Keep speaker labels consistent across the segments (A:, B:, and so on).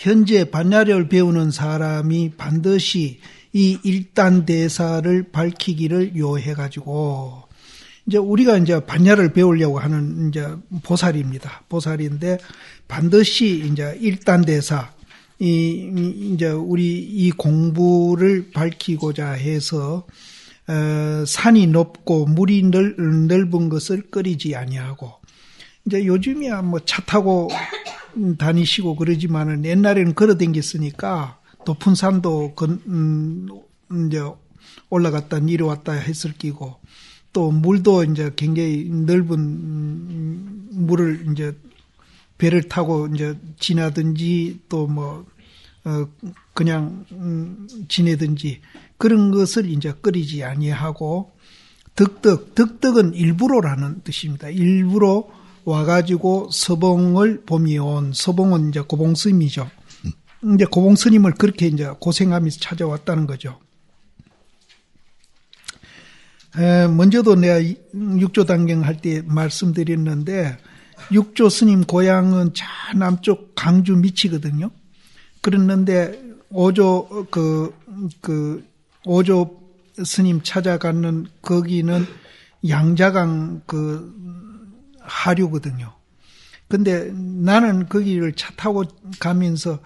A: 현재 반야를 배우는 사람이 반드시 이 일단 대사를 밝히기를 요해가지고, 이제 우리가 이제 반야를 배우려고 하는 이제 보살입니다. 보살인데 반드시 이제 일단 대사, 이제 우리 이 공부를 밝히고자 해서, 산이 높고 물이 넓은 것을 꺼리지 아니하고, 이제 요즘이야 뭐 차 타고 다니시고 그러지만은 옛날에는 걸어 댕겼으니까 높은 산도 이제 올라갔다 내려왔다 했을 끼고, 또 물도 이제 굉장히 넓은 물을 이제 배를 타고 이제 지나든지 또 뭐 그냥 지내든지 그런 것을 이제 꺼리지 아니하고, 덕덕은 일부러라는 뜻입니다. 일부러 와가지고 서봉을 봄이온, 서봉은 이제 고봉스님이죠. 이제 고봉스님을 그렇게 이제 고생하면서 찾아왔다는 거죠. 먼저도 내가 육조 단경 할 때 말씀드렸는데, 육조 스님 고향은 저 남쪽 강주 밑이거든요. 그랬는데 오조 오조 스님 찾아가는 거기는 양자강 하류거든요. 근데 나는 거기를 차 타고 가면서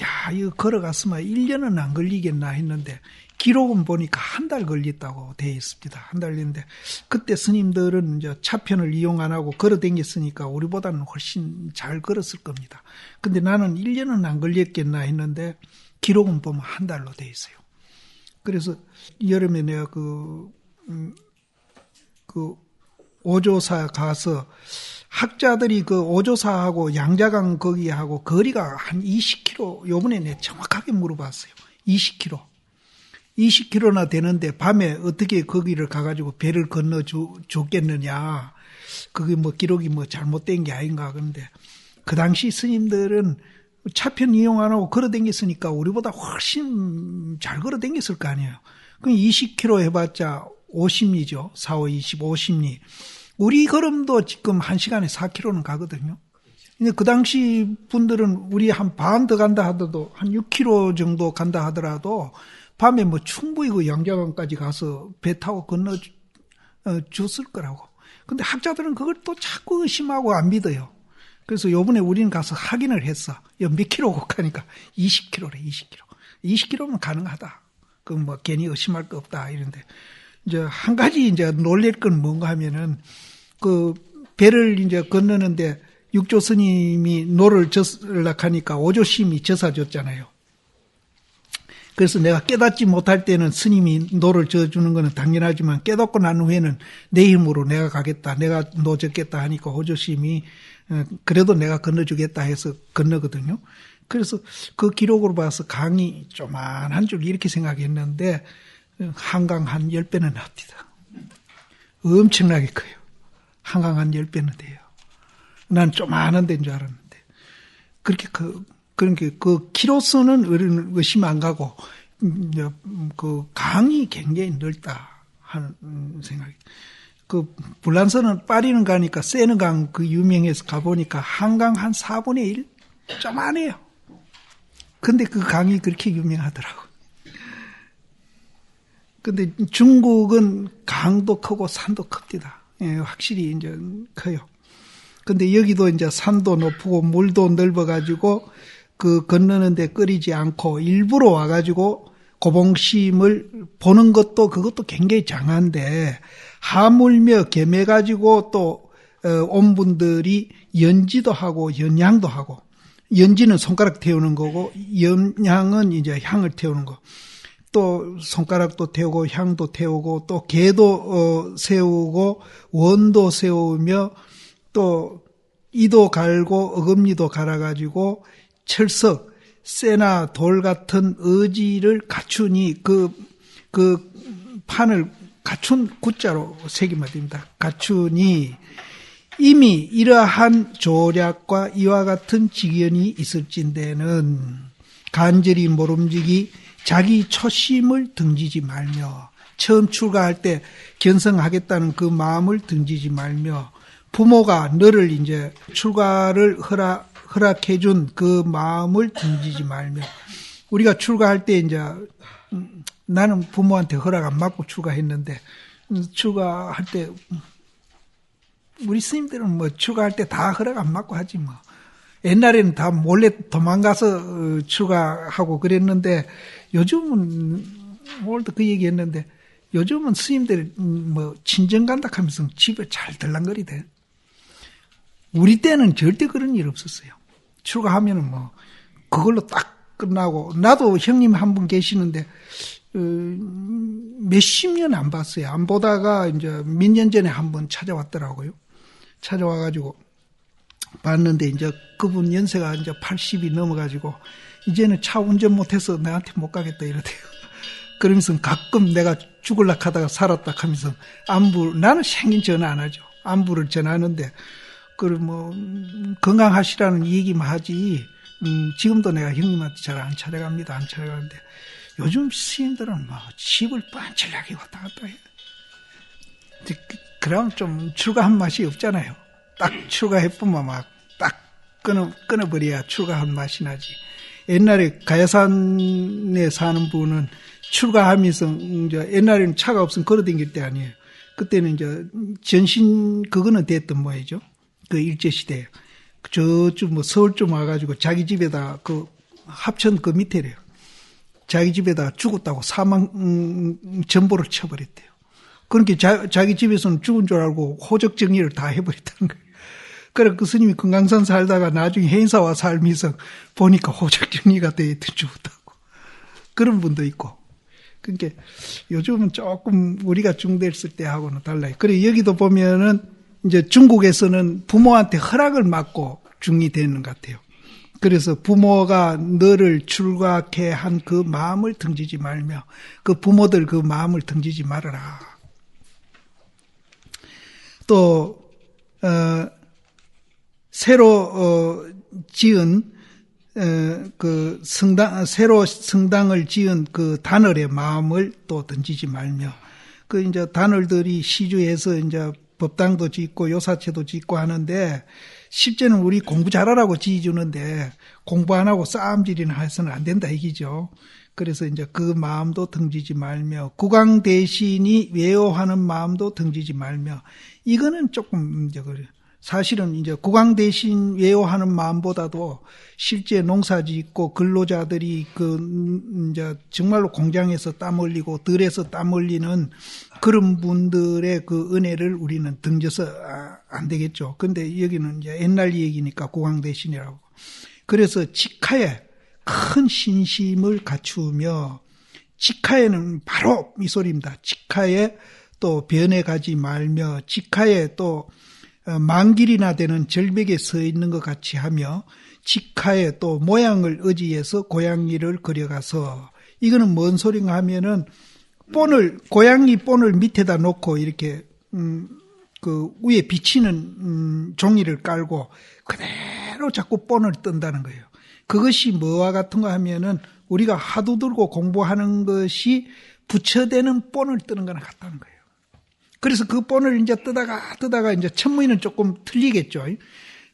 A: 야, 이거 걸어갔으면 1년은 안 걸리겠나 했는데 기록은 보니까 한 달 걸렸다고 되어 있습니다. 한 달 걸리는데, 그때 스님들은 이제 차편을 이용 안 하고 걸어 댕겼으니까 우리보다는 훨씬 잘 걸었을 겁니다. 근데 나는 1년은 안 걸렸겠나 했는데 기록은 보면 한 달로 되어 있어요. 그래서 여름에 내가 오조사 가서 학자들이 그 오조사하고 양자강 거기하고 거리가 한 20km, 요번에 내가 정확하게 물어봤어요. 20km나 되는데 밤에 어떻게 거기를 가가지고 배를 건너 줬겠느냐. 그게 뭐 기록이 뭐 잘못된 게 아닌가. 그런데 그 당시 스님들은 차편 이용 안 하고 걸어 댕겼으니까 우리보다 훨씬 잘 걸어 댕겼을 거 아니에요. 그럼 20km 해봤자 50리죠. 4, 5, 20, 50리. 우리 걸음도 지금 1시간에 4km는 가거든요. 근데 그 당시 분들은 우리 한 반 더 간다 하더라도 한 6km 정도 간다 하더라도 밤에 뭐 충분히 그 양자강까지 가서 배 타고 건너 줬을 거라고. 근데 학자들은 그걸 또 자꾸 의심하고 안 믿어요. 그래서 요번에 우리는 가서 확인을 했어. 몇 킬로 가니까 20km래, 20km. 20km면 가능하다. 그럼 뭐 괜히 의심할 거 없다. 이런데. 이제 한 가지 이제 놀랄 건 뭔가 하면은 그 배를 이제 건너는데 육조 스님이 노를 졌으려고 하니까 오조심이 져사줬잖아요. 그래서 내가 깨닫지 못할 때는 스님이 노를 져주는 거는 당연하지만 깨닫고 난 후에는 내 힘으로 내가 가겠다, 내가 노 졌겠다 하니까 오조심이 그래도 내가 건너주겠다 해서 건너거든요. 그래서 그 기록으로 봐서 강이 조만한 줄 이렇게 생각했는데 한강 한 10배는 납니다. 엄청나게 커요. 한강 한 10배는 돼요. 난 조만한 데인 줄 알았는데 그렇게 그러니까 그 키로수는 의심 안 가고 그 강이 굉장히 넓다 하는 생각이. 그 불란서는 파리는 가니까 세느강 그 유명해서 가보니까 한강 한 4분의 1 조만해요. 근데 그 강이 그렇게 유명하더라고. 근데 중국은 강도 크고 산도 큽니다. 예, 확실히 이제 커요. 근데 여기도 이제 산도 높고 물도 넓어가지고 그 건너는데 꺼리지 않고 일부러 와가지고 고봉심을 보는 것도 그것도 굉장히 장한데 하물며 겸해가지고 또 온 분들이 연지도 하고 연향도 하고, 연지는 손가락 태우는 거고 연향은 이제 향을 태우는 거. 또 손가락도 태우고 향도 태우고 또 개도 세우고 원도 세우며 또 이도 갈고 어금니도 갈아가지고 철석, 쇠나 돌 같은 의지를 갖추니 그 판을 갖춘 구자로 새기면 됩니다. 갖추니 이미 이러한 조략과 이와 같은 직연이 있을진대는 간절히 모름지기 자기 초심을 등지지 말며, 처음 출가할 때 견성하겠다는 그 마음을 등지지 말며, 부모가 너를 이제 출가를 허락해 준 그 마음을 등지지 말며. 우리가 출가할 때 이제 나는 부모한테 허락 안 받고 출가했는데 출가할 때 우리 스님들은 뭐 출가할 때 다 허락 안 받고 하지 뭐. 옛날에는 다 몰래 도망가서 출가하고 그랬는데 요즘은 오늘도 그 얘기했는데 요즘은 스님들 뭐 친정 간다 하면서 집에 잘 들랑거리대. 우리 때는 절대 그런 일 없었어요. 출가하면은 뭐 그걸로 딱 끝나고 나도 형님 한 분 계시는데 몇십 년 안 봤어요. 안 보다가 이제 몇 년 전에 한 번 찾아왔더라고요. 찾아와가지고 봤는데 이제 그분 연세가 이제 80이 넘어가지고 이제는 차 운전 못해서 나한테 못 가겠다 이러대요. 그러면서 가끔 내가 죽을라 하다가 살았다 하면서 나는 생긴 전화 안 하죠. 안부를 전하는데 그럼 뭐 건강하시라는 얘기만 하지. 지금도 내가 형님한테 잘 안 찾아갑니다. 안 찾아가는데 요즘 스님들은 뭐 집을 빤칠하게 왔다 갔다 해요. 그럼 좀 출가한 맛이 없잖아요. 딱 출가해보면 막 딱 끊어버려야 출가한 맛이 나지. 옛날에 가야산에 사는 분은 출가하면서 이제 옛날에는 차가 없으면 걸어다닐 때 아니에요. 그때는 이제 전신 그거는 됐던 모양이죠. 그 일제시대에. 저쪽 뭐 서울쯤 와가지고 자기 집에다 그 합천 그 밑에래요. 자기 집에다 죽었다고 사망 전보를 쳐버렸대요. 그러니까 자기 집에서는 죽은 줄 알고 호적 정리를 다 해버렸다는 거예요. 그래 그 스님이 금강산 살다가 나중에 해인사와 살면서 보니까 호적 정리가 돼 있던 죽었다고. 그런 분도 있고. 그러니까 요즘은 조금 우리가 중대했을 때하고는 달라요. 그래 여기도 보면은 이제 중국에서는 부모한테 허락을 받고 중이 되는 것 같아요. 그래서 부모가 너를 출가케 한 그 마음을 등지지 말며 그 부모들 그 마음을 등지지 말아라. 또 새로 지은 그 새로 성당을 지은 그 단월의 마음을 또 던지지 말며 그 이제 단월들이 시주해서 이제 법당도 짓고 요사체도 짓고 하는데 실제는 우리 공부 잘하라고 지어주는데 공부 안 하고 싸움질이나 해서는 안 된다 얘기죠. 그래서 이제 그 마음도 등지지 말며 국왕 대신이 외호하는 마음도 등지지 말며 이거는 조금 이제 그래요. 사실은 이제 국왕 대신 외호하는 마음보다도 실제 농사 짓고 근로자들이 그 이제 정말로 공장에서 땀 흘리고 들에서 땀 흘리는 그런 분들의 그 은혜를 우리는 등져서 안 되겠죠. 근데 여기는 이제 옛날 얘기니까 국왕 대신이라고. 그래서 직하에 큰 신심을 갖추며 직하에는 바로 이 소리입니다. 직하에 또 변해가지 말며 직하에 또 만길이나 되는 절벽에 서 있는 것 같이 하며 직하에 또 모양을 의지해서 고양이를 그려가서 이거는 뭔 소린가 하면은 고양이 본을 밑에다 놓고 이렇게 그 위에 비치는 종이를 깔고 그대로 자꾸 본을 뜬다는 거예요. 그것이 뭐와 같은가 하면은 우리가 하도 들고 공부하는 것이 부처되는 본을 뜨는 거나 같다는 거예요. 그래서 그 본을 이제 뜨다가 이제 천문이는 조금 틀리겠죠.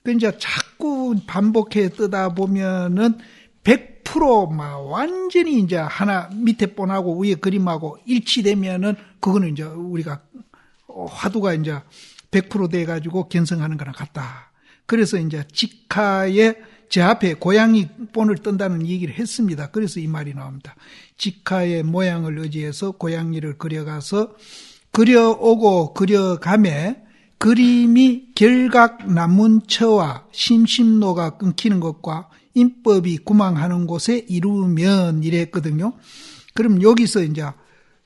A: 그 이제 자꾸 반복해 뜨다 보면은 100%막 완전히 이제 하나 밑에 본하고 위에 그림하고 일치되면은 그거는 이제 우리가 화두가 이제 100% 돼가지고 견성하는 거랑 같다. 그래서 이제 직하에 제 앞에 고양이 본을 뜬다는 얘기를 했습니다. 그래서 이 말이 나옵니다. 직하의 모양을 의지해서 고양이를 그려가서 그려오고 그려가매 그림이 결각 나문처와 심심노가 끊기는 것과 인법이 구망하는 곳에 이루면 이랬거든요. 그럼 여기서 이제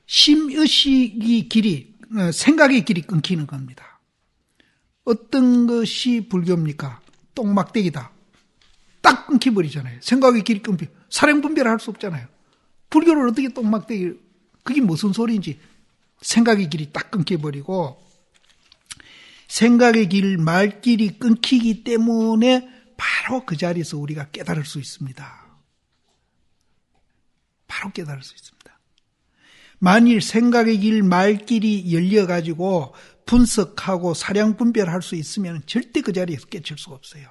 A: 심의식이 길이, 생각의 길이 끊기는 겁니다. 어떤 것이 불교입니까? 똥막대기다. 딱 끊겨버리잖아요. 생각의 길이 끊기. 사량분별을 할 수 없잖아요. 불교를 어떻게 똥막대기, 그게 무슨 소리인지 생각의 길이 딱 끊겨버리고 생각의 길, 말길이 끊기기 때문에 바로 그 자리에서 우리가 깨달을 수 있습니다. 바로 깨달을 수 있습니다. 만일 생각의 길, 말길이 열려가지고 분석하고 사량 분별할 수 있으면 절대 그 자리에서 깨칠 수가 없어요.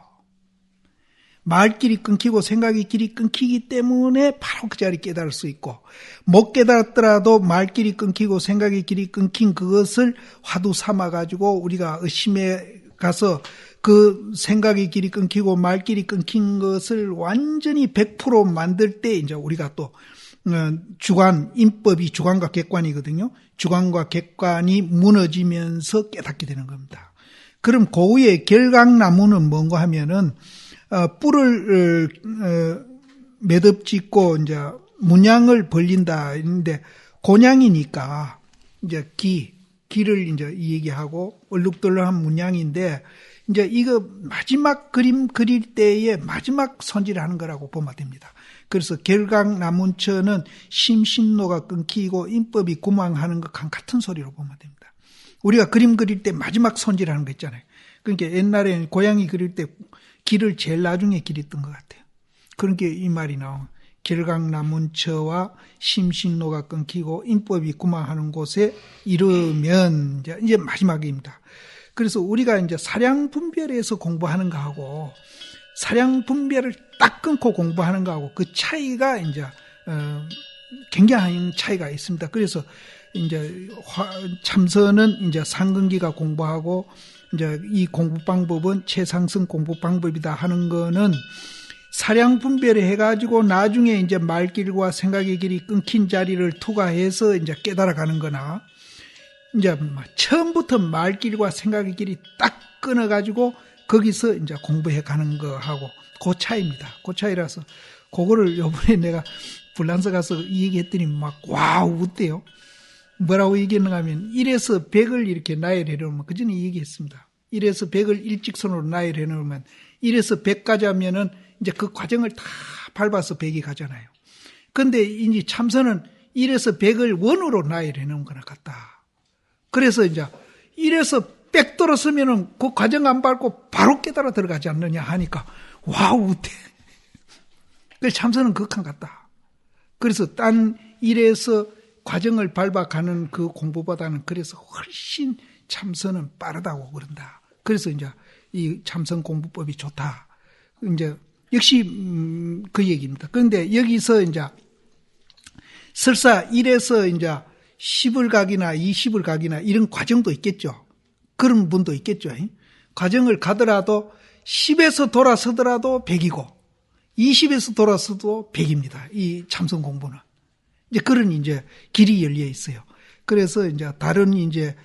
A: 말길이 끊기고 생각의 길이 끊기기 때문에 바로 그 자리 깨달을 수 있고, 못 깨달았더라도 말길이 끊기고 생각의 길이 끊긴 그것을 화두 삼아가지고 우리가 의심에 가서 그 생각의 길이 끊기고 말길이 끊긴 것을 완전히 100% 만들 때 이제 우리가 또 주관, 인법이 주관과 객관이거든요. 주관과 객관이 무너지면서 깨닫게 되는 겁니다. 그럼 고우의 결각나무는 뭔가 하면은 뿔을 매듭짓고 이제 문양을 벌린다 했는데 곤양이니까 이제 기를 이제 얘기하고 얼룩덜룩한 문양인데 이제 이거 마지막 그림 그릴 때에 마지막 손질하는 거라고 보면 됩니다. 그래서 결각나문처는 심신노가 끊기고 인법이 구망하는 것과 같은 소리로 보면 됩니다. 우리가 그림 그릴 때 마지막 손질하는 거 있잖아요. 그러니까 옛날에 고양이 그릴 때 길을 제일 나중에 기렸던 것 같아요. 그러니까 이 말이 나오고 결각나문처와 심신노가 끊기고 인법이 구망하는 곳에 이르면 이제 마지막입니다. 그래서 우리가 이제 사량 분별에서 공부하는 거하고 사량 분별을 딱 끊고 공부하는 거하고 그 차이가 이제 굉장한 차이가 있습니다. 그래서 이제 참선은 이제 상근기가 공부하고 이제 이 공부 방법은 최상승 공부 방법이다 하는 거는 사량 분별을 해가지고 나중에 이제 말길과 생각의 길이 끊긴 자리를 투과해서 이제 깨달아가는 거나 이제 처음부터 말길과 생각의 길이 딱 끊어가지고 거기서 이제 공부해 가는 거하고 그 차이입니다. 그 차이라서 그거를 요번에 내가 불란서 가서 이 얘기했더니 막 와우 웃대요. 뭐라고 얘기했는가 하면 1에서 100을 이렇게 나열해 놓으면 그전에 얘기했습니다. 1에서 100을 일직선으로 나열해 놓으면 1에서 100까지 하면은 이제 그 과정을 다 밟아서 100이 가잖아요. 근데 이제 참선은 1에서 100을 원으로 나열해 놓은 거나 같다. 그래서 이제 1에서 100 들었으면은 그 과정 안 밟고 바로 깨달아 들어가지 않느냐 하니까 와우 웃대. 그래서 참선은 극한 같다. 그래서 딴 1에서 과정을 밟아가는 그 공부보다는 그래서 훨씬 참선은 빠르다고 그런다. 그래서 이제 이 참선 공부법이 좋다. 이제 역시 그 얘기입니다. 그런데 여기서 이제 설사 1에서 이제 10을 각이나 20을 각이나 이런 과정도 있겠죠. 그런 분도 있겠죠. 과정을 가더라도 10에서 돌아서더라도 100이고 20에서 돌아서도 100입니다. 이 참선 공부는. 이제 그런 이제 길이 열려 있어요. 그래서 이제 다른 이제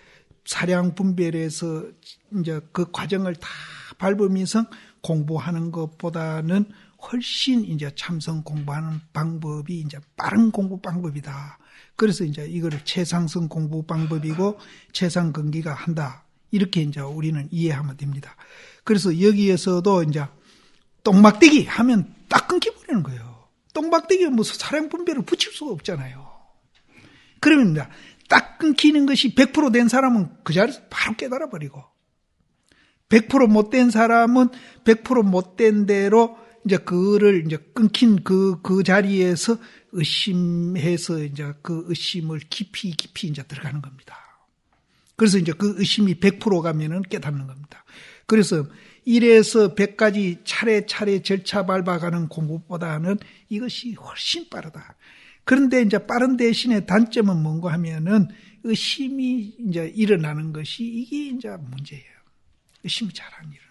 A: 사량 분별에서 이제 그 과정을 다 밟으면서 공부하는 것보다는 훨씬 이제 참선 공부하는 방법이 이제 빠른 공부 방법이다. 그래서 이제 이거를 최상승 공부 방법이고 최상근기가 한다. 이렇게 이제 우리는 이해하면 됩니다. 그래서 여기에서도 이제 똥막대기 하면 딱 끊겨버리는 거예요. 똥막대기에 무슨 사량 분별을 붙일 수가 없잖아요. 그러면 딱 끊기는 것이 100% 된 사람은 그 자리에서 바로 깨달아버리고 100% 못된 사람은 100% 못된 대로 이제 그거를 이제 끊긴 그 자리에서 의심해서 이제 그 의심을 깊이 이제 들어가는 겁니다. 그래서 이제 그 의심이 100% 가면은 깨닫는 겁니다. 그래서 1에서 100까지 차례차례 절차 밟아가는 공부보다는 이것이 훨씬 빠르다. 그런데 이제 빠른 대신에 단점은 뭔가 하면은 의심이 이제 일어나는 것이 이게 이제 문제예요. 의심이 잘 안 일어나요.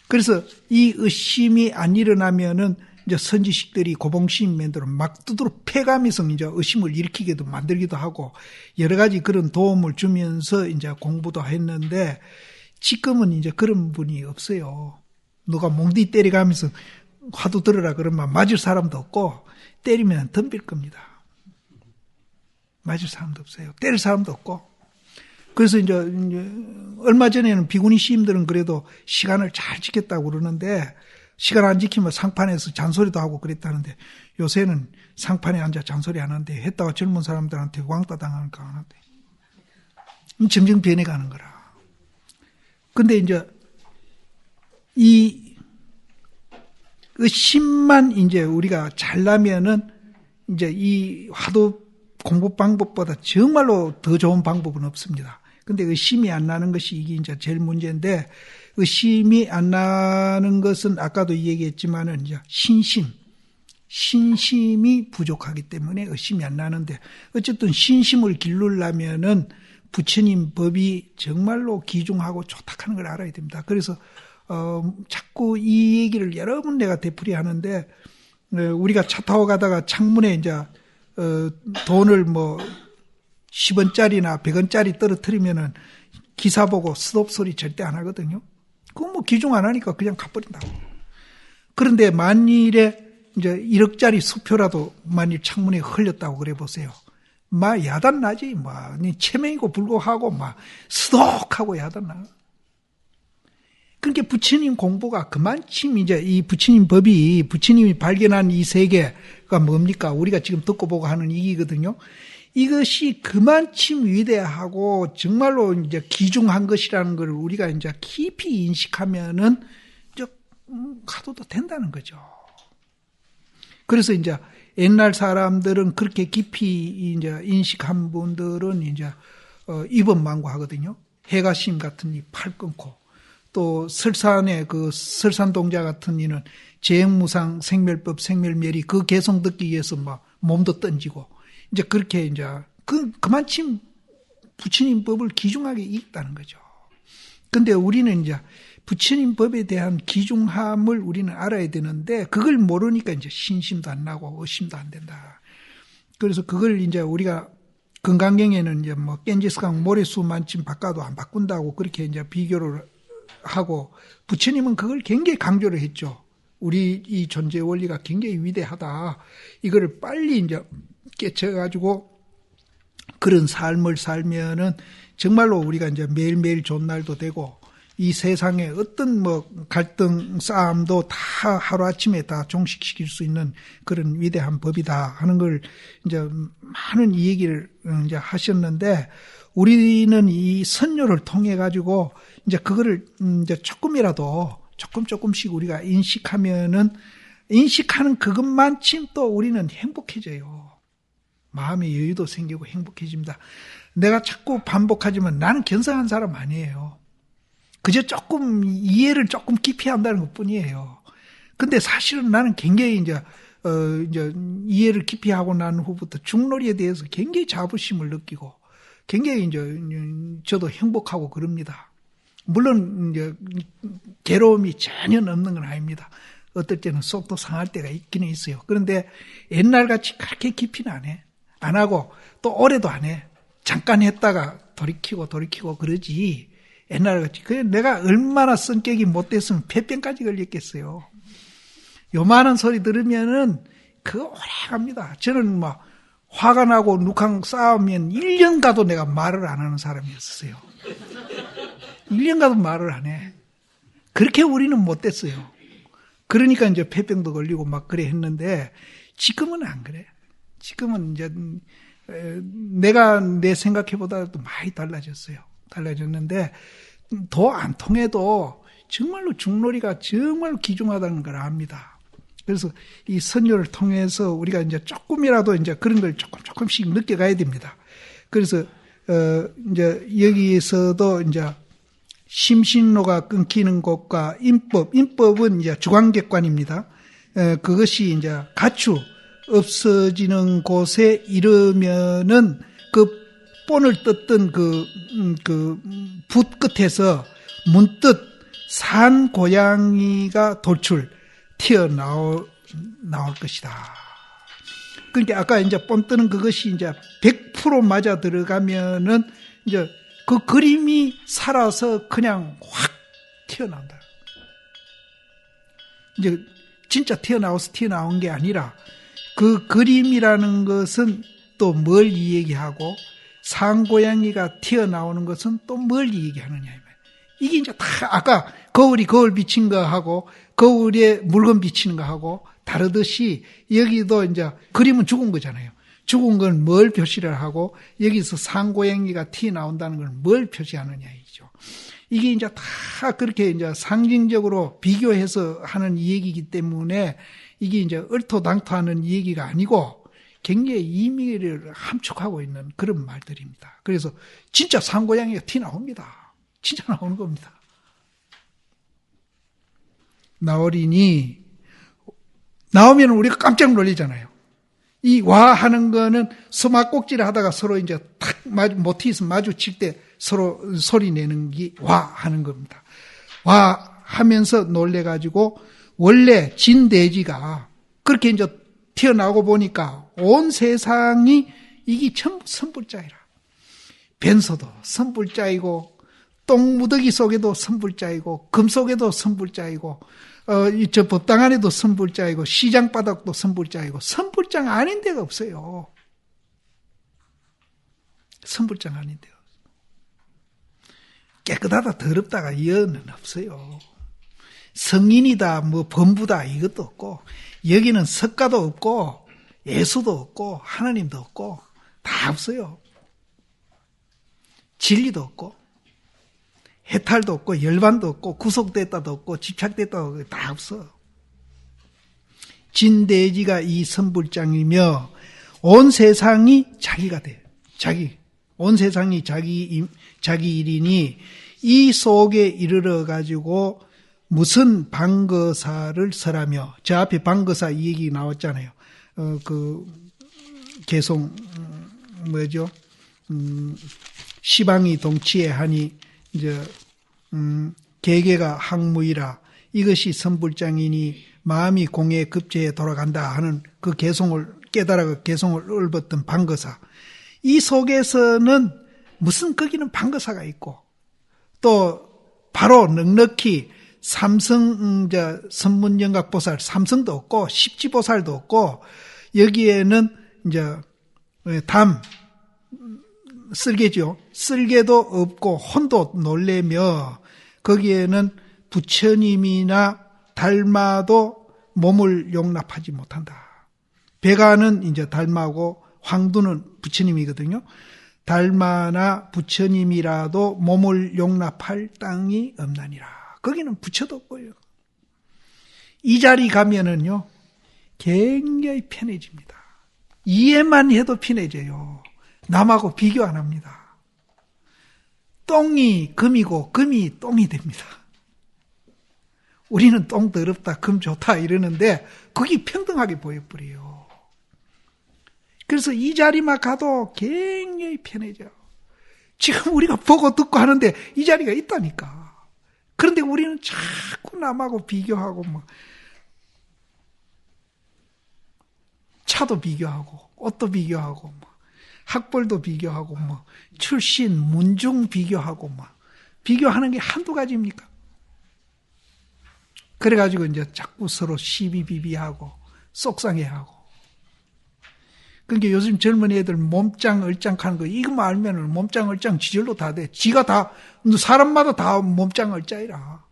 A: 그래서 이 의심이 안 일어나면은 이제 선지식들이 고봉시인맨들을 막 두드러 패가면서 이제 의심을 일으키기도 만들기도 하고 여러 가지 그런 도움을 주면서 이제 공부도 했는데 지금은 이제 그런 분이 없어요. 누가 몽디 때려가면서 화두 들으라 그러면 맞을 사람도 없고 때리면 덤빌 겁니다. 맞을 사람도 없어요. 때릴 사람도 없고. 그래서 이제 얼마 전에는 비구니 시임들은 그래도 시간을 잘 지켰다고 그러는데 시간 안 지키면 상판에서 잔소리도 하고 그랬다는데 요새는 상판에 앉아 잔소리 안 하는데 했다가 젊은 사람들한테 왕따 당하니까 안 한대. 점점 변해가는 거라. 근데 이제 이 의심만 이제 우리가 잘나면은 이제 이 화두 공부 방법보다 정말로 더 좋은 방법은 없습니다. 근데 의심이 안 나는 것이 이게 이제 제일 문제인데, 의심이 안 나는 것은 아까도 얘기했지만은 이제 신심이 부족하기 때문에 의심이 안 나는데, 어쨌든 신심을 기르려면은 부처님 법이 정말로 귀중하고 좋다 하는 걸 알아야 됩니다. 그래서 자꾸 이 얘기를 여러 번 내가 되풀이하는데, 우리가 차 타고 가다가 창문에 이제 돈을 뭐 10원짜리나 100원짜리 떨어뜨리면은 기사 보고 스톱 소리 절대 안 하거든요. 그건 뭐 귀중 안 하니까 그냥 가버린다고. 그런데 만일에 이제 1억짜리 수표라도 만일 창문에 흘렸다고 그래 보세요. 막 야단 나지, 막 체면이고 불구하고 막 스독하고 야단 나. 그러니까 부처님 공부가 그만큼 이제 이 부처님 법이 부처님이 발견한 이 세계가 뭡니까? 우리가 지금 듣고 보고 하는 이기거든요. 이것이 그만큼 위대하고 정말로 이제 귀중한 것이라는 걸 우리가 이제 깊이 인식하면은 이제 가도도 된다는 거죠. 그래서 이제 옛날 사람들은 그렇게 깊이 이제 인식한 분들은 이제 입원망고하거든요. 해가심 같은 이 팔 끊고, 또 설산의 그 설산동자 같은 이는 재행무상 생멸법 생멸멸이 그 개성 듣기 위해서 막 몸도 던지고, 이제 그렇게 이제 그만큼 부처님 법을 귀중하게 읽다는 거죠. 근데 우리는 이제 부처님 법에 대한 귀중함을 우리는 알아야 되는데, 그걸 모르니까 이제 신심도 안 나고 의심도 안 된다. 그래서 그걸 이제 우리가 건강경에는 이제 뭐 겐지스강 모래수만큼 바꿔도 안 바꾼다고 그렇게 이제 비교를 하고, 부처님은 그걸 굉장히 강조를 했죠. 우리 이 존재 원리가 굉장히 위대하다. 이거를 빨리 이제 깨쳐가지고 그런 삶을 살면은 정말로 우리가 이제 매일매일 좋은 날도 되고, 이 세상에 어떤 뭐 갈등, 싸움도 다 하루아침에 다 종식시킬 수 있는 그런 위대한 법이다 하는 걸 이제 많은 이 얘기를 이제 하셨는데, 우리는 이 선료를 통해 가지고 이제 그거를 이제 조금씩 우리가 인식하면은, 인식하는 그것만큼 또 우리는 행복해져요. 마음의 여유도 생기고 행복해집니다. 내가 자꾸 반복하지만 나는 견성한 사람 아니에요. 그저 조금 이해를 조금 깊이 한다는 것 뿐이에요. 근데 사실은 나는 굉장히 이제 이해를 깊이 하고 난 후부터 중놀이에 대해서 굉장히 자부심을 느끼고, 굉장히 이제 저도 행복하고 그럽니다. 물론 이제 괴로움이 전혀 없는 건 아닙니다. 어떨 때는 속도 상할 때가 있기는 있어요. 그런데 옛날같이 그렇게 깊이는 안 해. 안 하고 또 오래도 안 해. 잠깐 했다가 돌이키고 그러지. 옛날같이. 내가 얼마나 성격이 못됐으면 폐병까지 걸렸겠어요. 요만한 소리 들으면은 그거 오래 갑니다. 저는 막 화가 나고 누강 싸우면 1년 가도 내가 말을 안 하는 사람이었어요. 1년 가도 말을 안 해. 그렇게 우리는 못됐어요. 그러니까 이제 폐병도 걸리고 막 그래 했는데, 지금은 안 그래. 지금은 이제 내가 내 생각해보다도 많이 달라졌는데, 더 안 통해도 정말로 중놀이가 정말 귀중하다는 걸 압니다. 그래서 이 선녀를 통해서 우리가 이제 조금이라도 이제 그런 걸 조금씩 느껴가야 됩니다. 그래서 이제 여기에서도 이제 심신로가 끊기는 곳과 인법은 이제 주관객관입니다. 그것이 이제 가추 없어지는 곳에 이르면은 그 본을 떴던 그 붓 끝에서 문득 산 고양이가 튀어나올 것이다. 그러니까 아까 이제 본 뜨는 그것이 이제 100% 맞아 들어가면은 이제 그 그림이 살아서 그냥 확 튀어나온다. 이제 진짜 튀어나온 게 아니라, 그 그림이라는 것은 또 뭘 이야기하고, 산고양이가 튀어나오는 것은 또 뭘 얘기하느냐. 이게 이제 다 아까 거울이 거울 비친 거하고 거울에 물건 비치는 거하고 다르듯이, 여기도 이제 그림은 죽은 거잖아요. 죽은 건 뭘 표시를 하고, 여기서 산고양이가 튀어나온다는 걸 뭘 표시하느냐이죠. 이게 이제 다 그렇게 이제 상징적으로 비교해서 하는 얘기이기 때문에, 이게 이제 얼토당토하는 얘기가 아니고 굉장히 임의를 함축하고 있는 그런 말들입니다. 그래서 진짜 산고양이가 티 나옵니다. 진짜 나오는 겁니다. 나오리니 나오면 우리가 깜짝 놀리잖아요. 이 와 하는 거는 서막꼭지를 하다가 서로 이제 탁 모티에서 마주칠 때 서로 소리 내는 게 와 하는 겁니다. 와 하면서 놀래가지고 원래 진돼지가 그렇게 이제 튀어나오고 보니까 온 세상이 이게 전부 선불자이라. 변소도 선불자이고 똥무더기 속에도 선불자이고 금 속에도 선불자이고 저 법당 안에도 선불자이고 시장 바닥도 선불자이고 선불장 아닌 데가 없어요. 선불장 아닌 데가 없어요. 깨끗하다 더럽다가 이어는 없어요. 성인이다 뭐 범부다 이것도 없고 여기는 석가도 없고 예수도 없고 하나님도 없고 다 없어요. 진리도 없고 해탈도 없고 열반도 없고 구속됐다도 없고 집착됐다도 없고 다 없어. 진돼지가 이 선불장이며 온 세상이 자기가 돼. 온 세상이 자기 일이니 이 속에 이르러 가지고 무슨 방거사를 설하며 저 앞에 방거사 이 얘기 나왔잖아요. 개송 뭐죠? 시방이 동치에 하니 이제 개개가 항무이라 이것이 선불장이니 마음이 공에 급제에 돌아간다 하는 그 개송을 깨달아 개송을 읊었던 방거사. 이 속에서는 무슨 거기는 방거사가 있고 또 바로 넉넉히 삼성 선문영각보살 삼성도 없고 십지보살도 없고 여기에는 이제 쓸개죠. 쓸개도 없고 혼도 놀래며 거기에는 부처님이나 달마도 몸을 용납하지 못한다. 배가는 이제 달마고 황두는 부처님이거든요. 달마나 부처님이라도 몸을 용납할 땅이 없나니라. 거기는 부처도 없고요. 이 자리 가면은요, 굉장히 편해집니다. 이해만 해도 편해져요. 남하고 비교 안 합니다. 똥이 금이고 금이 똥이 됩니다. 우리는 똥 더럽다, 금 좋다 이러는데 거기 평등하게 보여버려요. 그래서 이 자리만 가도 굉장히 편해져. 지금 우리가 보고 듣고 하는데 이 자리가 있다니까. 그런데 우리는 자꾸 남하고 비교하고 뭐 차도 비교하고 옷도 비교하고 뭐 학벌도 비교하고 뭐 출신 문중 비교하고 뭐 비교하는 게 한두 가지입니까? 그래가지고 이제 자꾸 서로 시비비비하고 속상해하고. 그러니까 요즘 젊은 애들 몸짱 얼짱 하는 거 이거만 알면은 몸짱 얼짱 지절로 다 돼. 지가 다 사람마다 다 몸짱 얼짱이라.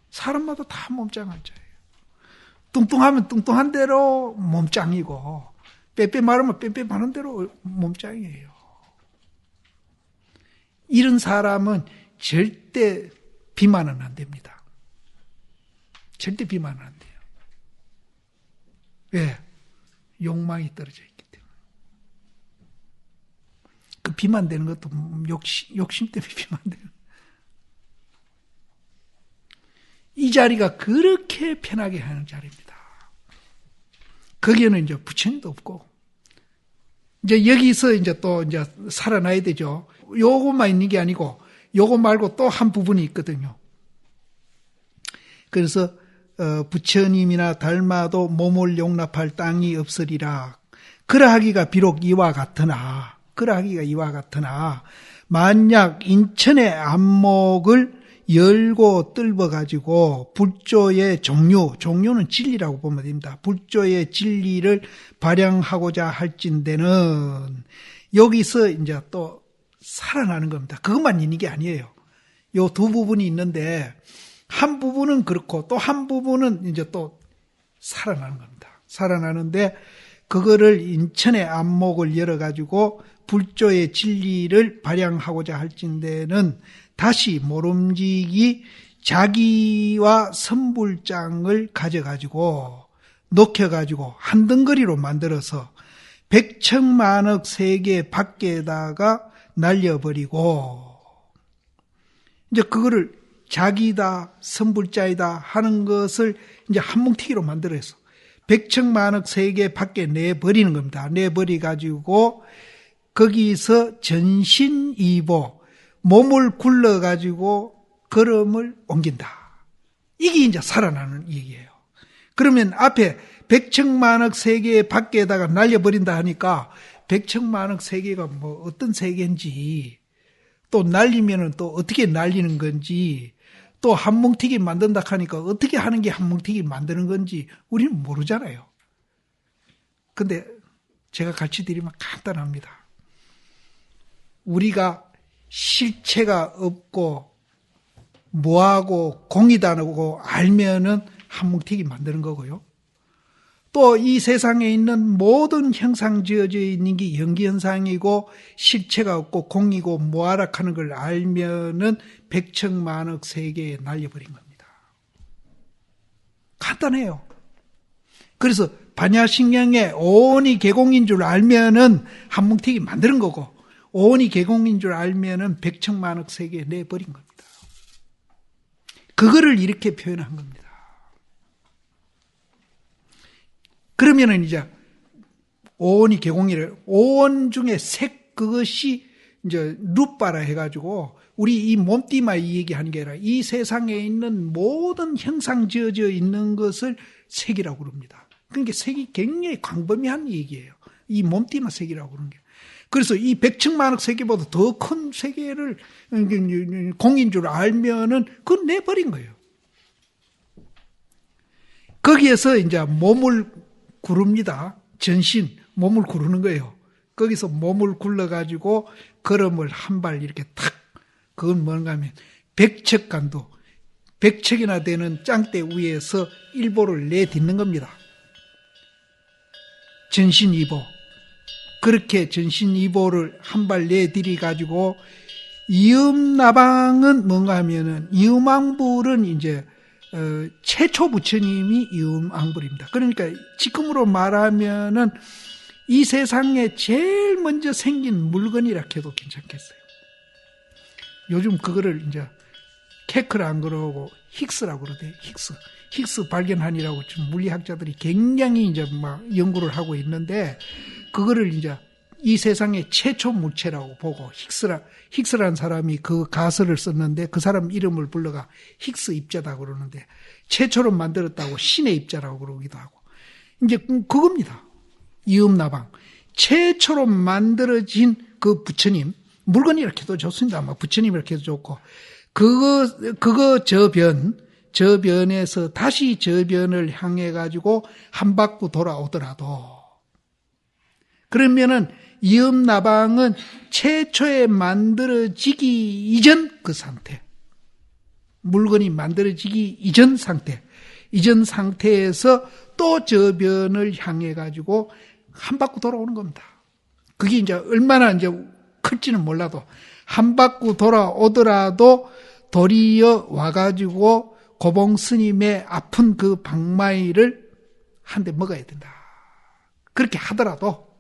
A: 사람마다 다 몸짱 얼짱이에요. 뚱뚱하면 뚱뚱한 대로 몸짱이고 빼빼 마르면 빼빼 마른 대로 몸짱이에요. 이런 사람은 절대 비만은 안 됩니다. 절대 비만은 안 돼요. 왜? 욕망이 떨어져 있기 때문에. 그 비만되는 것도 욕심 때문에 비만되는. 이 자리가 그렇게 편하게 하는 자리입니다. 거기에는 이제 부처님도 없고, 이제 여기서 이제 또 이제 살아나야 되죠. 요것만 있는 게 아니고, 요거 말고 또 한 부분이 있거든요. 그래서, 부처님이나 달마도 몸을 용납할 땅이 없으리라. 그러하기가 비록 이와 같으나, 만약 인천의 안목을 열고 뜰어가지고 불조의 종류는 진리라고 보면 됩니다. 불조의 진리를 발扬하고자 할진대는 여기서 이제 또 살아나는 겁니다. 그것만 있는 게 아니에요. 요 두 부분이 있는데 한 부분은 그렇고 또 한 부분은 이제 또 살아나는 겁니다. 살아나는데 그거를 인천의 안목을 열어가지고 불조의 진리를 발扬하고자 할진대는 다시 모름지기 자기와 선불장을 가져가지고 녹여가지고 한 덩거리로 만들어서 백천만억 세계 밖에다가 날려버리고, 이제 그거를 자기다, 선불자이다 하는 것을 이제 한뭉티기로 만들어서 백천만억 세계 밖에 내버리는 겁니다. 내버려가지고 거기서 전신이보, 몸을 굴러가지고 걸음을 옮긴다. 이게 이제 살아나는 얘기예요. 그러면 앞에 백천만억 세계 밖에다가 날려버린다 하니까 백천만억 세계가 뭐 어떤 세계인지, 또 날리면은 또 어떻게 날리는 건지, 또 한뭉티기 만든다 하니까 어떻게 하는 게 한뭉티기 만드는 건지 우리는 모르잖아요. 근데 제가 가르쳐 드리면 간단합니다. 우리가 실체가 없고 뭐하고 공이다고 알면은 한뭉티기 만드는 거고요. 또 이 세상에 있는 모든 형상 지어져 있는 게 연기현상이고 실체가 없고 공이고 무아락하는 걸 알면은 백천만억 세계에 날려버린 겁니다. 간단해요. 그래서 반야신경에 오온이 개공인 줄 알면은 한뭉티기 만드는 거고, 오온이 개공인 줄 알면은 백천만억 세계에 내버린 겁니다. 그거를 이렇게 표현한 겁니다. 그러면은 이제 오온이 개공이래. 오온 중에 색, 그것이 이제 루빠라 해가지고 우리 이 몸띠만 이 얘기하는 게 아니라 이 세상에 있는 모든 형상 지어져 있는 것을 색이라고 그럽니다. 그러니까 색이 굉장히 광범위한 얘기예요. 이 몸띠만 색이라고 그러는 게. 그래서 이 백천만억 세계보다 더 큰 세계를 공인 줄 알면은 그건 내버린 거예요. 거기에서 이제 몸을 구릅니다. 전신, 몸을 구르는 거예요. 거기서 몸을 굴러가지고 걸음을 한 발 이렇게 탁, 그건 뭔가 하면 백척간도, 100척이나 되는 짱대 위에서 일보를 내딛는 겁니다. 전신이보. 그렇게 전신이보를 한 발 내들이가지고, 이음나방은 뭔가 하면은, 이음왕불은 이제 최초 부처님이 이음왕불입니다. 그러니까 지금으로 말하면은 이 세상에 제일 먼저 생긴 물건이라 해도 괜찮겠어요. 요즘 그거를 이제 케크라 안 그러고 힉스라고 그러대요. 힉스 발견한이라고 지금 물리학자들이 굉장히 이제 막 연구를 하고 있는데, 그거를 이제 이 세상의 최초 물체라고 보고, 힉스라는 사람이 그 가설을 썼는데 그 사람 이름을 불러가 힉스 입자다 그러는데, 최초로 만들었다고 신의 입자라고 그러기도 하고, 이제 그겁니다. 이음나방. 최초로 만들어진 그 부처님, 물건이 이렇게 해도 좋습니다. 막 부처님 이렇게 해도 좋고, 그거 저변에서 다시 저변을 향해 가지고 한 바퀴 돌아오더라도, 그러면은 이음나방은 최초에 만들어지기 이전 그 상태, 물건이 만들어지기 이전 상태에서 또 저변을 향해 가지고 한 바퀴 돌아오는 겁니다. 그게 이제 얼마나 이제 클지는 몰라도 한 바퀴 돌아오더라도 도리어 와가지고 고봉 스님의 아픈 그 방마이를 한 대 먹어야 된다. 그렇게 하더라도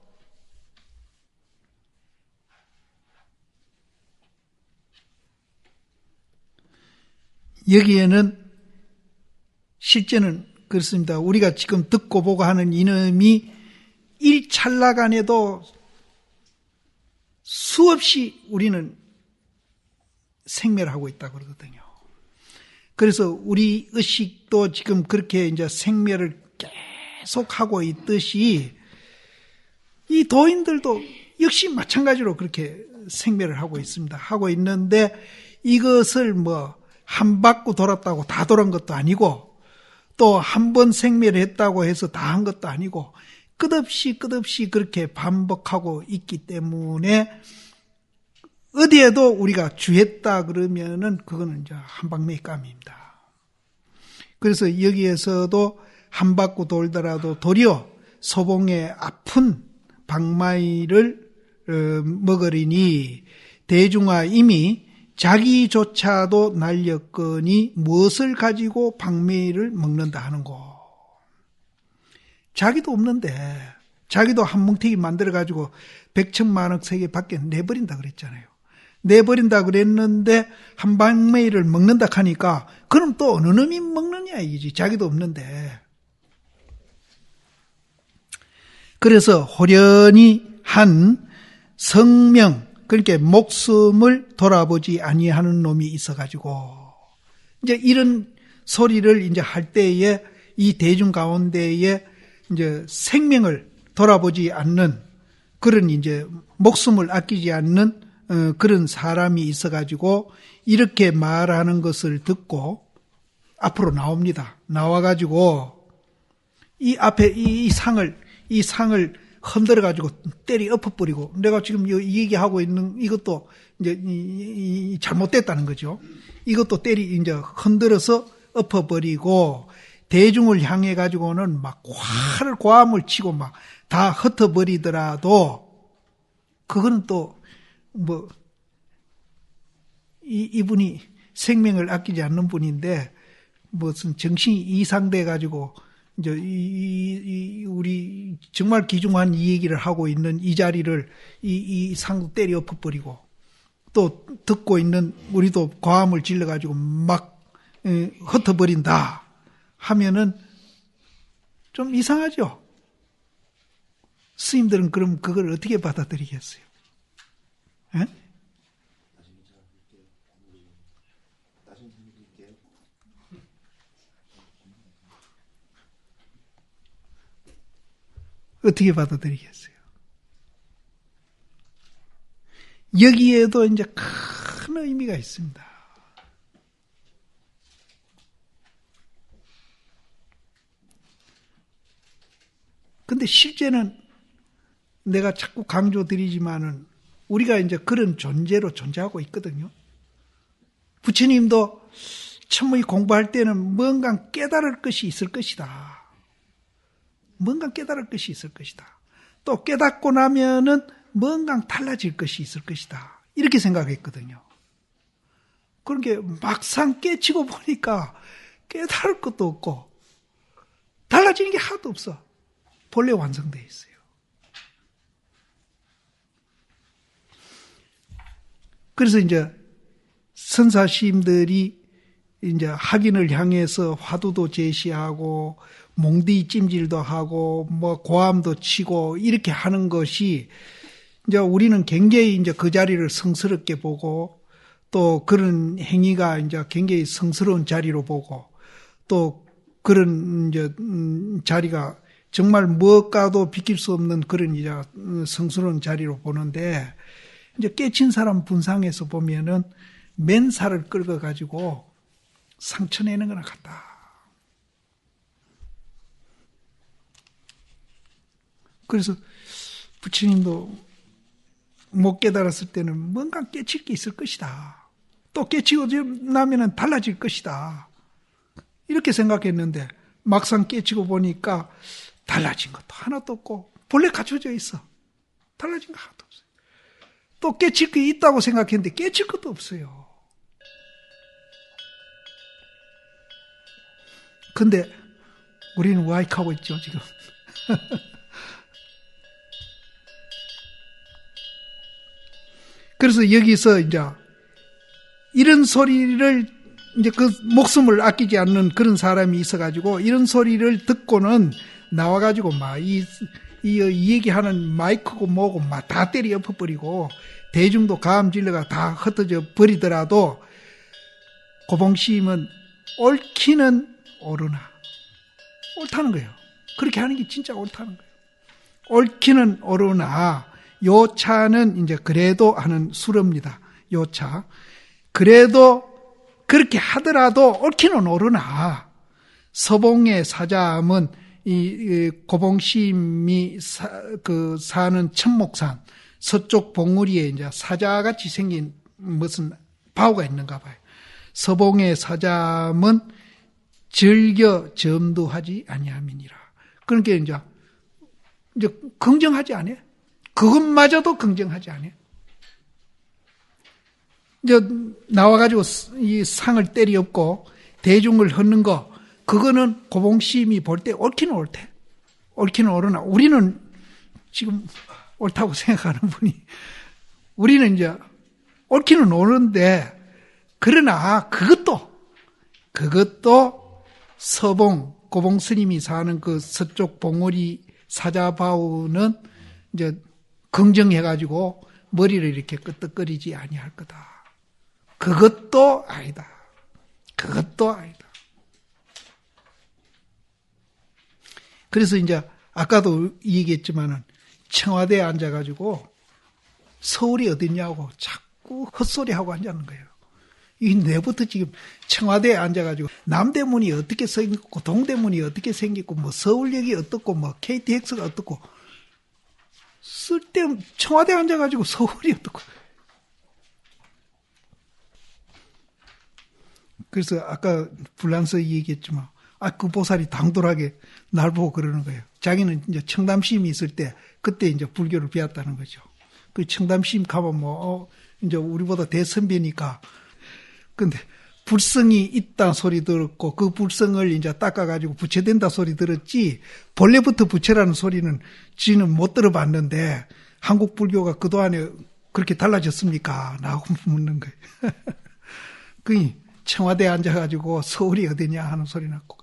A: 여기에는 실제는 그렇습니다. 우리가 지금 듣고 보고 하는 이놈이 일찰나간에도 수없이 우리는 생멸하고 있다고 그러거든요. 그래서 우리 의식도 지금 그렇게 이제 생멸을 계속 하고 있듯이 이 도인들도 역시 마찬가지로 그렇게 생멸을 하고 있습니다. 하고 있는데 이것을 뭐 한 바퀴 돌았다고 다 돌은 것도 아니고 또 한 번 생멸했다고 해서 다 한 것도 아니고 끝없이 그렇게 반복하고 있기 때문에 어디에도 우리가 주했다 그러면은 그거는 이제 한방매감입니다. 그래서 여기에서도 한 바퀴 돌더라도 도리어 소봉의 아픈 방마이를 먹으리니 대중아 이미 자기조차도 날렸거니 무엇을 가지고 방매를 먹는다 하는 거. 자기도 없는데, 자기도 한 뭉태기 만들어가지고 100천만억 세계 밖에 내버린다 그랬잖아요. 내버린다 그랬는데 한 방매일을 먹는다 하니까 그럼 또 어느 놈이 먹느냐 이지. 자기도 없는데. 그래서 호련히 한 성명, 그렇게 목숨을 돌아보지 아니하는 놈이 있어가지고 이제 이런 소리를 이제 할 때에 이 대중 가운데에 이제 생명을 돌아보지 않는 그런 이제 목숨을 아끼지 않는 그런 사람이 있어가지고 이렇게 말하는 것을 듣고 앞으로 나옵니다. 나와가지고 이 앞에 이 상을 흔들어가지고 때리 엎어버리고 내가 지금 이 얘기하고 있는 이것도 이제 잘못됐다는 거죠. 이것도 이제 흔들어서 엎어버리고 대중을 향해 가지고는 막 화를 고함을 치고 막 다 흩어버리더라도 그거는 또 뭐 이분이 생명을 아끼지 않는 분인데 무슨 정신이 이상돼 가지고 이제 우리 정말 귀중한 이 얘기를 하고 있는 이 자리를 이 상도 때려 엎어버리고 또 듣고 있는 우리도 고함을 질러 가지고 막 흩어버린다 하면은 좀 이상하죠. 스님들은 그럼 그걸 어떻게 받아들이겠어요? 에? 어떻게 받아들이겠어요? 여기에도 이제 큰 의미가 있습니다. 근데 실제는 내가 자꾸 강조드리지만은 우리가 이제 그런 존재로 존재하고 있거든요. 부처님도 천문이 공부할 때는 뭔가 깨달을 것이 있을 것이다. 뭔가 깨달을 것이 있을 것이다. 또 깨닫고 나면은 뭔가 달라질 것이 있을 것이다. 이렇게 생각했거든요. 그렇게 막상 깨치고 보니까 깨달을 것도 없고 달라지는 게 하나도 없어. 본래 완성되어 있어요. 그래서 이제 선사시임들이 이제 학인을 향해서 화두도 제시하고 몽디 찜질도 하고 뭐 고함도 치고 이렇게 하는 것이 이제 우리는 굉장히 이제 그 자리를 성스럽게 보고 또 그런 행위가 이제 굉장히 성스러운 자리로 보고 또 그런 이제 자리가 정말 무엇과도 비킬 수 없는 그런 이제 성스러운 자리로 보는데 이제 깨친 사람 분상에서 보면은 맨살을 끌고 가지고 상처 내는 거나 같다. 그래서 부처님도 못 깨달았을 때는 뭔가 깨칠 게 있을 것이다. 또 깨치고 나면은 달라질 것이다. 이렇게 생각했는데 막상 깨치고 보니까 달라진 것도 하나도 없고 본래 갖춰져 있어. 달라진 거 하나도 없어요. 또 깨칠 게 있다고 생각했는데 깨칠 것도 없어요. 근데 우리는 와익하고 있죠, 지금. 그래서 여기서 이제 이런 소리를 이제 그 목숨을 아끼지 않는 그런 사람이 있어가지고 이런 소리를 듣고는 나와가지고 막 이 얘기하는 마이크고 뭐고 막 다 때려 엎어버리고 대중도 가음질러가 다 흩어져 버리더라도 고봉시임은 옳기는 옳으나 옳다는 거예요. 그렇게 하는 게 진짜 옳다는 거예요. 옳기는 옳으나 요차는 이제 그래도 하는 수로입니다. 요차. 그래도 그렇게 하더라도 옳기는 옳으나 서봉의 사자함은 이 고봉시임이 사는 천목산 서쪽 봉우리에 이제 사자같이 생긴 무슨 바위가 있는가 봐요. 서봉의 사자함은 즐겨 점두하지 아니함이니라. 그러니까 이제 긍정하지 않아요. 그것마저도 긍정하지 않아요. 이제 나와가지고 이 상을 때리엎고 대중을 헛는 거, 그거는 고봉시임이 볼 때 옳기는 옳대. 옳기는 옳으나 우리는 지금 옳다고 생각하는 분이 우리는 이제 옳기는 옳은데 그러나 그것도 서봉 고봉 스님이 사는 그 서쪽 봉우리 사자바우는 이제 긍정해가지고 머리를 이렇게 끄덕거리지 아니할 거다. 그것도 아니다. 그것도 아니다. 그래서 이제 아까도 얘기했지만은 청와대에 앉아가지고 서울이 어딨냐고 자꾸 헛소리하고 앉았는 거예요. 이 내부터 지금 청와대에 앉아가지고 남대문이 어떻게 생겼고 동대문이 어떻게 생겼고 뭐 서울역이 어떻고 뭐 KTX가 어떻고 쓸데없는 청와대에 앉아가지고 서울이 어떻고. 그래서 아까 불란서 얘기했지만 그 보살이 당돌하게 날 보고 그러는 거예요. 자기는 이제 청담시임이 있을 때 그때 이제 불교를 배웠다는 거죠. 그 청담시임 가면 이제 우리보다 대선배니까. 근데 불성이 있다 소리 들었고 그 불성을 이제 닦아가지고 부처된다 소리 들었지 본래부터 부처라는 소리는 지는 못 들어봤는데 한국 불교가 그동안에 그렇게 달라졌습니까? 라고 묻는 거예요. 그 청와대에 앉아가지고 서울이 어디냐 하는 소리 났고